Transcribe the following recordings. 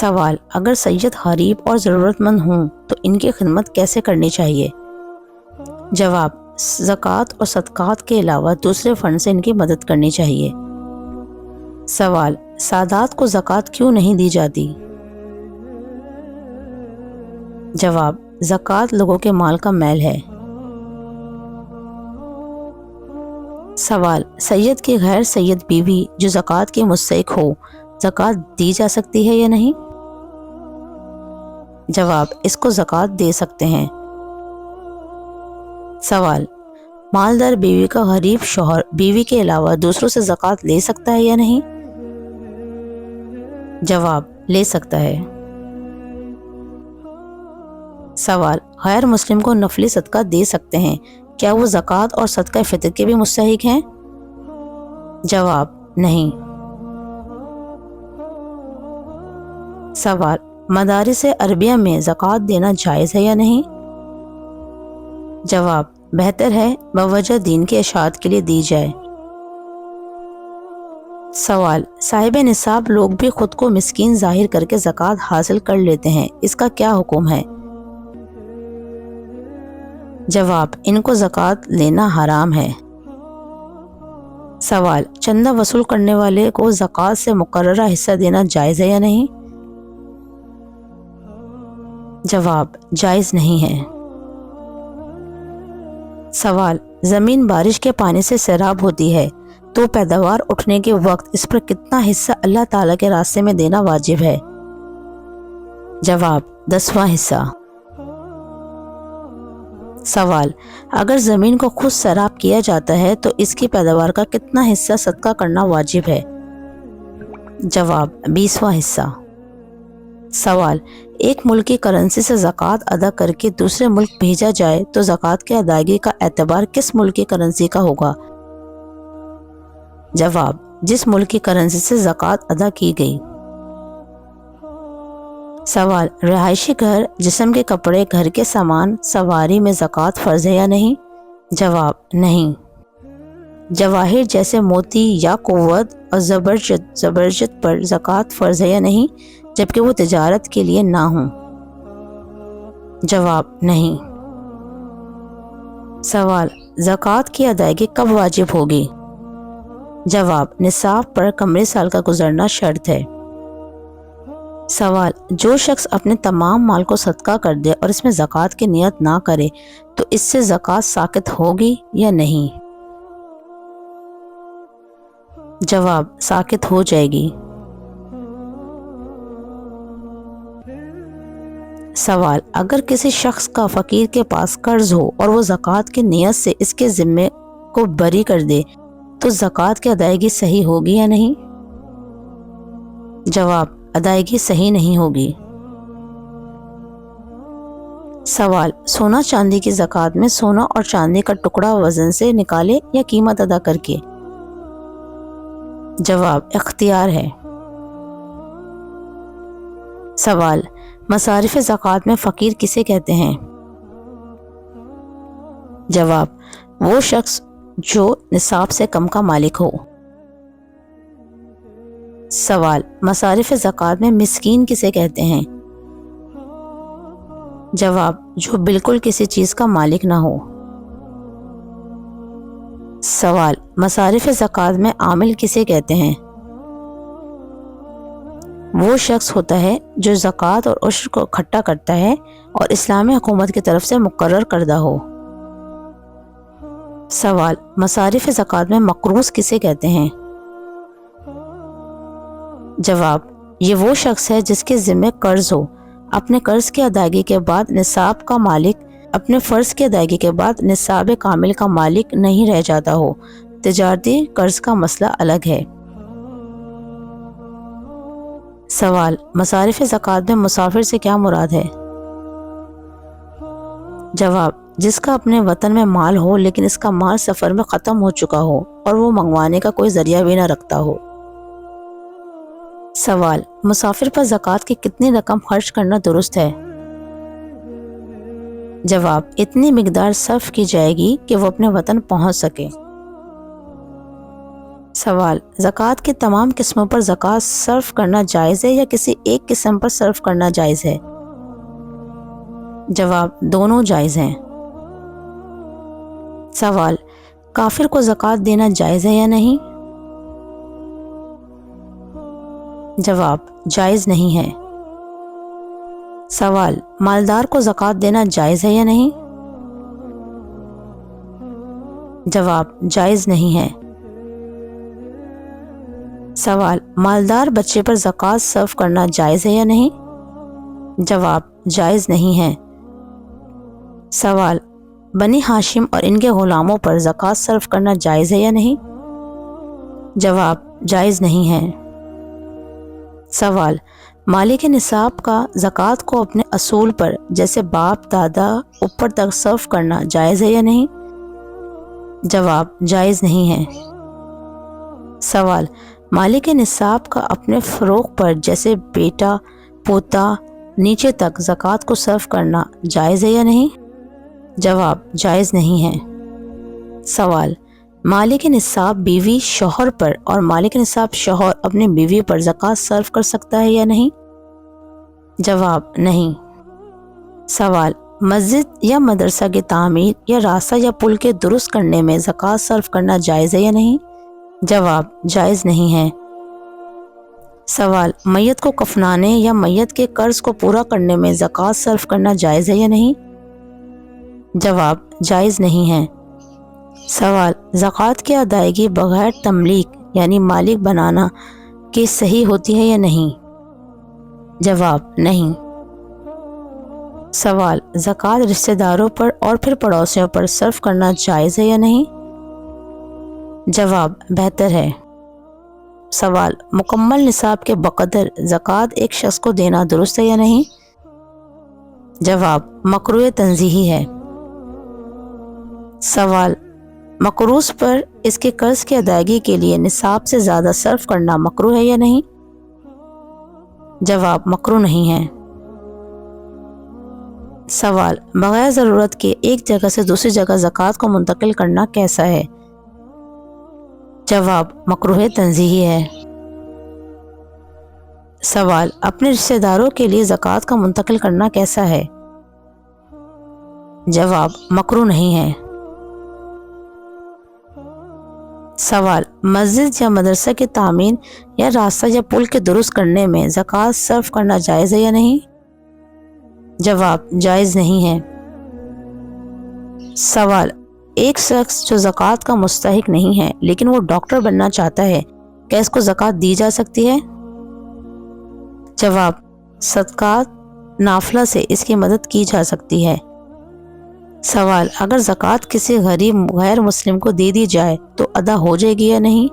سوال، اگر سید غریب اور ضرورت مند ہوں تو ان کی خدمت کیسے کرنی چاہیے؟ جواب، زکوٰۃ اور صدقات کے علاوہ دوسرے فنڈ سے ان کی مدد کرنی چاہیے۔ سوال، سادات کو زکوٰۃ کیوں نہیں دی جاتی؟ جواب، زکوٰۃ لوگوں کے مال کا میل ہے۔ سوال، سید کی غیر سید بیوی جو زکوٰۃ کی مستحق ہو، زکوٰۃ دی جا سکتی ہے یا نہیں؟ جواب، اس کو زکوٰۃ دے سکتے ہیں۔ سوال، مالدار بیوی کا غریب شوہر بیوی کے علاوہ دوسروں سے زکوٰۃ لے سکتا ہے یا نہیں؟ جواب، لے سکتا ہے۔ سوال، غیر مسلم کو نفلی صدقہ دے سکتے ہیں، کیا وہ زکوٰۃ اور صدقہ فطر کے بھی مستحق ہیں؟ جواب، نہیں۔ سوال، مدارس عربیہ میں زکوٰۃ دینا جائز ہے یا نہیں؟ جواب، بہتر ہے بوجہ دین کے اشاعت کے لیے دی جائے۔ سوال، صاحب نصاب لوگ بھی خود کو مسکین ظاہر کر کے زکوٰۃ حاصل کر لیتے ہیں، اس کا کیا حکم ہے؟ جواب، ان کو زکوٰۃ لینا حرام ہے۔ سوال، چندہ وصول کرنے والے کو زکوٰۃ سے مقررہ حصہ دینا جائز ہے یا نہیں؟ جواب، جائز نہیں ہے۔ سوال، زمین بارش کے پانی سے سیراب ہوتی ہے تو پیداوار اٹھنے کے وقت اس پر کتنا حصہ اللہ تعالیٰ کے راستے میں دینا واجب ہے؟ جواب، 10واں حصہ۔ سوال، اگر زمین کو خود سیراب کیا جاتا ہے تو اس کی پیداوار کا کتنا حصہ صدقہ کرنا واجب ہے؟ جواب، 20واں حصہ۔ سوال، ایک ملک کی کرنسی سے زکوٰۃ ادا کر کے دوسرے ملک بھیجا جائے تو زکوٰۃ کی ادائیگی کا اعتبار کس ملک کی کرنسی کا ہوگا؟ جواب، جس ملک کی کرنسی سے زکوٰۃ ادا کی گئی۔ سوال، رہائشی گھر، جسم کے کپڑے، گھر کے سامان، سواری میں زکوٰۃ فرض ہے یا نہیں؟ جواب، نہیں۔ جواہر جیسے موتی یا قوت اور زبرجد پر زکوٰۃ فرض ہے یا نہیں جبکہ وہ تجارت کے لیے نہ ہوں؟ جواب، نہیں۔ سوال، زکوٰۃ کی ادائیگی کب واجب ہوگی؟ جواب، نصاب پر قمری سال کا گزرنا شرط ہے۔ سوال، جو شخص اپنے تمام مال کو صدقہ کر دے اور اس میں زکوٰۃ کی نیت نہ کرے تو اس سے زکوٰۃ ساقط ہوگی یا نہیں؟ جواب، ساقط ہو جائے گی۔ سوال، اگر کسی شخص کا فقیر کے پاس قرض ہو اور وہ زکوٰۃ کی نیت سے اس کے ذمے کو بری کر دے تو زکوٰۃ کی ادائیگی صحیح ہوگی یا نہیں؟ جواب، ادائیگی صحیح نہیں ہوگی۔ سوال، سونا چاندی کی زکوٰۃ میں سونا اور چاندی کا ٹکڑا وزن سے نکالے یا قیمت ادا کر کے؟ جواب، اختیار ہے۔ سوال، مصارف زکوٰۃ میں فقیر کسے کہتے ہیں؟ جواب، وہ شخص جو نصاب سے کم کا مالک ہو۔ سوال، مصارف زکوٰۃ میں مسکین کسے کہتے ہیں؟ جواب، جو بالکل کسی چیز کا مالک نہ ہو۔ سوال، مصارف زکوٰۃ میں عامل کسے کہتے ہیں؟ وہ شخص ہوتا ہے جو زکوٰۃ اور عشر کو اکٹھا کرتا ہے اور اسلامی حکومت کی طرف سے مقرر کردہ ہو۔ سوال، مصارف زکوٰۃ میں مقروض کسے کہتے ہیں؟ جواب، یہ وہ شخص ہے جس کے ذمے قرض ہو، اپنے قرض کی ادائیگی کے بعد نصاب کا مالک، اپنے فرض کی ادائیگی کے بعد نصاب کامل کا مالک نہیں رہ جاتا ہو۔ تجارتی قرض کا مسئلہ الگ ہے۔ سوال، مصارف زکوٰۃ میں مسافر سے کیا مراد ہے؟ جواب، جس کا اپنے وطن میں مال ہو لیکن اس کا مال سفر میں ختم ہو چکا ہو اور وہ منگوانے کا کوئی ذریعہ بھی نہ رکھتا ہو۔ سوال، مسافر پر زکوٰۃ کی کتنی رقم خرچ کرنا درست ہے؟ جواب، اتنی مقدار صرف کی جائے گی کہ وہ اپنے وطن پہنچ سکے۔ سوال، زکوٰۃ کی تمام قسموں پر زکوٰۃ صرف کرنا جائز ہے یا کسی ایک قسم پر صرف کرنا جائز ہے؟ جواب، دونوں جائز ہیں۔ سوال، کافر کو زکوٰۃ دینا جائز ہے یا نہیں؟ جواب، جائز نہیں ہے۔ سوال، مالدار کو زکوٰۃ دینا جائز ہے یا نہیں؟ جواب، جائز نہیں ہے۔ سوال، مالدار بچے پر زکوٰۃ صرف کرنا جائز ہے یا نہیں؟ جواب، جائز نہیں ہے۔ سوال، بنی ہاشم اور ان کے غلاموں پر زکوٰۃ صرف کرنا جائز ہے یا نہیں؟ جواب، جائز نہیں ہے۔ سوال، مالک نصاب کا زکوٰۃ کو اپنے اصول پر جیسے باپ دادا اوپر تک صرف کرنا جائز ہے یا نہیں؟ جواب، جائز نہیں ہے۔ سوال، مالک نصاب کا اپنے فروغ پر جیسے بیٹا پوتا نیچے تک زکوٰۃ کو صرف کرنا جائز ہے یا نہیں؟ جواب، جائز نہیں ہے۔ سوال، مالک نصاب بیوی شوہر پر اور مالک نصاب شوہر اپنے بیوی پر زکوٰۃ صرف کر سکتا ہے یا نہیں؟ جواب، نہیں۔ سوال، مسجد یا مدرسہ کی تعمیر یا راستہ یا پل کے درست کرنے میں زکوٰۃ صرف کرنا جائز ہے یا نہیں؟ جواب، جائز نہیں ہے۔ سوال، میت کو کفنانے یا میت کے قرض کو پورا کرنے میں زکوٰۃ صرف کرنا جائز ہے یا نہیں؟ جواب، جائز نہیں ہے۔ سوال، زکوٰۃ کی ادائیگی بغیر تملیک یعنی مالک بنانا کے صحیح ہوتی ہے یا نہیں؟ جواب، نہیں۔ سوال، زکوٰۃ رشتہ داروں پر اور پھر پڑوسیوں پر صرف کرنا جائز ہے یا نہیں؟ جواب، بہتر ہے۔ سوال، مکمل نصاب کے بقدر زکوٰۃ ایک شخص کو دینا درست ہے یا نہیں؟ جواب، مکروہ تنزیہی ہے۔ سوال، مقروض پر اس کے قرض کی ادائیگی کے لیے نصاب سے زیادہ صرف کرنا مکروہ ہے یا نہیں؟ جواب، مکروہ نہیں ہے۔ سوال، بغیر ضرورت کے ایک جگہ سے دوسری جگہ زکوٰۃ کو منتقل کرنا کیسا ہے؟ جواب، مکروہ تنزیہی ہے۔ سوال، اپنے رشتہ داروں کے لیے زکوٰۃ کا منتقل کرنا کیسا ہے؟ جواب، مکروہ نہیں ہے۔ سوال، مسجد یا مدرسہ کی تعمیر یا راستہ یا پل کے درست کرنے میں زکوٰۃ صرف کرنا جائز ہے یا نہیں؟ جواب، جائز نہیں ہے۔ سوال، ایک شخص جو زکوٰۃ کا مستحق نہیں ہے لیکن وہ ڈاکٹر بننا چاہتا ہے، کیا اس کو زکوٰۃ دی جا سکتی ہے؟ جواب، صدقات نافلہ سے اس کی مدد کی جا سکتی ہے۔ سوال، اگر زکوٰۃ کسی غریب غیر مسلم کو دے دی جائے تو ادا ہو جائے گی یا نہیں؟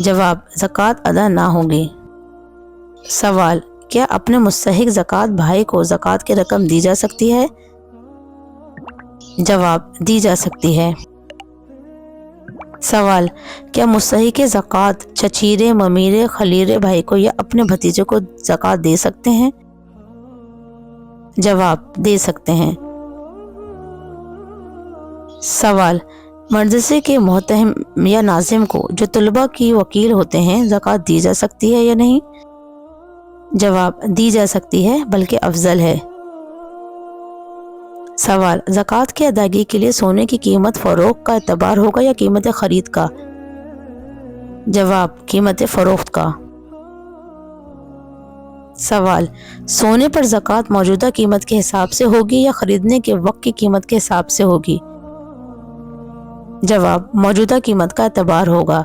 جواب، زکوٰۃ ادا نہ ہوگی۔ سوال، کیا اپنے مستحق زکوٰۃ بھائی کو زکوٰۃ کی رقم دی جا سکتی ہے؟ جواب، دی جا سکتی ہے۔ سوال، کیا مستحق زکوٰۃ چچیرے ممیرے خلیرے بھائی کو یا اپنے بھتیجے کو زکوٰۃ دے سکتے ہیں؟ جواب، دے سکتے ہیں۔ سوال، مدرسے کے محتم یا ناظم کو جو طلباء کی وکیل ہوتے ہیں زکوٰۃ دی جا سکتی ہے یا نہیں؟ جواب، دی جا سکتی ہے بلکہ افضل ہے۔ سوال، زکوٰۃ کی ادائیگی کے لیے سونے کی قیمت فروخت کا اعتبار ہوگا یا قیمت خرید کا؟ جواب، قیمت فروخت کا۔ سوال، سونے پر زکوٰۃ موجودہ قیمت کے حساب سے ہوگی یا خریدنے کے وقت کی قیمت کے حساب سے ہوگی؟ جواب، موجودہ قیمت کا اعتبار ہوگا۔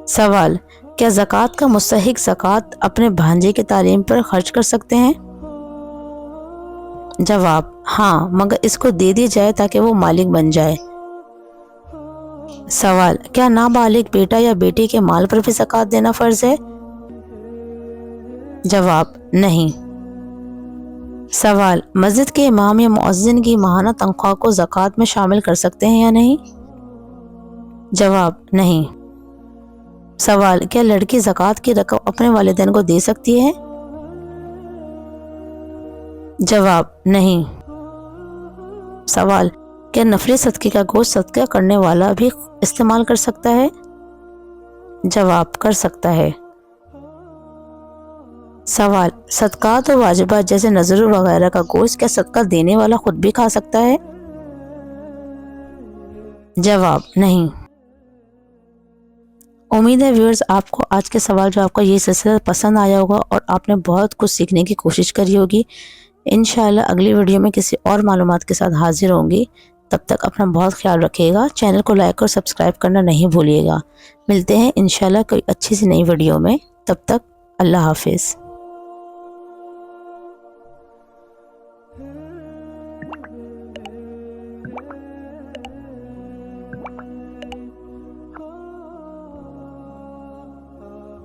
سوال، کیا زکوٰۃ کا مستحق زکوٰۃ اپنے بھانجے کی تعلیم پر خرچ کر سکتے ہیں؟ جواب، ہاں، مگر اس کو دے دی جائے تاکہ وہ مالک بن جائے۔ سوال، کیا نابالغ بیٹا یا بیٹی کے مال پر بھی زکوٰۃ دینا فرض ہے؟ جواب، نہیں۔ سوال، مسجد کے امام یا مؤذن کی ماہانہ تنخواہ کو زکوٰۃ میں شامل کر سکتے ہیں یا نہیں؟ جواب، نہیں۔ سوال، کیا لڑکی زکوٰۃ کی رقم اپنے والدین کو دے سکتی ہے؟ جواب، نہیں۔ سوال، کیا نفلی صدقے کا گوشت صدقہ کرنے والا بھی استعمال کر سکتا ہے؟ جواب کر سکتا ہے۔ سوال، صدقات و واجبات جیسے نذر وغیرہ کا گوشت کیا صدقہ دینے والا خود بھی کھا سکتا ہے؟ جواب نہیں۔ امید ہے ویورز آپ کو آج کے سوال جواب کا یہ سلسلہ پسند آیا ہوگا اور آپ نے بہت کچھ سیکھنے کی کوشش کری ہوگی۔ انشاءاللہ اگلی ویڈیو میں کسی اور معلومات کے ساتھ حاضر ہوں گی۔ تب تک اپنا بہت خیال رکھیے گا، چینل کو لائک اور سبسکرائب کرنا نہیں بھولیے گا۔ ملتے ہیں انشاءاللہ کوئی اچھی سی نئی ویڈیو میں، تب تک اللہ حافظ۔